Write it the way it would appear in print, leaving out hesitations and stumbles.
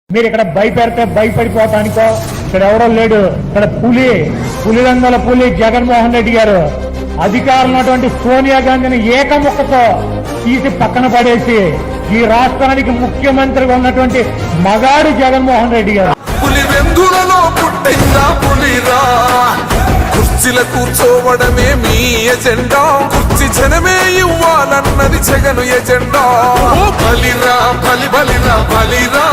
మీరు ఇక్కడ భయపెడితే భయపడిపోతానికో ఇక్కడ ఎవరో లేడు. ఇక్కడ పులిరంగల పులి జగన్మోహన్ రెడ్డి గారు అధికారంలో ఉన్నటువంటి సోనియా గాంధీని ఏకముక్కతో తీసి పక్కన పడేసి ఈ రాష్ట్రానికి ముఖ్యమంత్రిగా ఉన్నటువంటి మగాడు జగన్మోహన్ రెడ్డి గారు. పులివెందులలో పుట్టిందా పులిరా, కుర్చీల కూర్చోవడమే మీ ఎజెండా, కుర్చీ జనమే ఇవ్వాలన్నది జగను ఎజెండా. బలిరా బలిరా బలిరా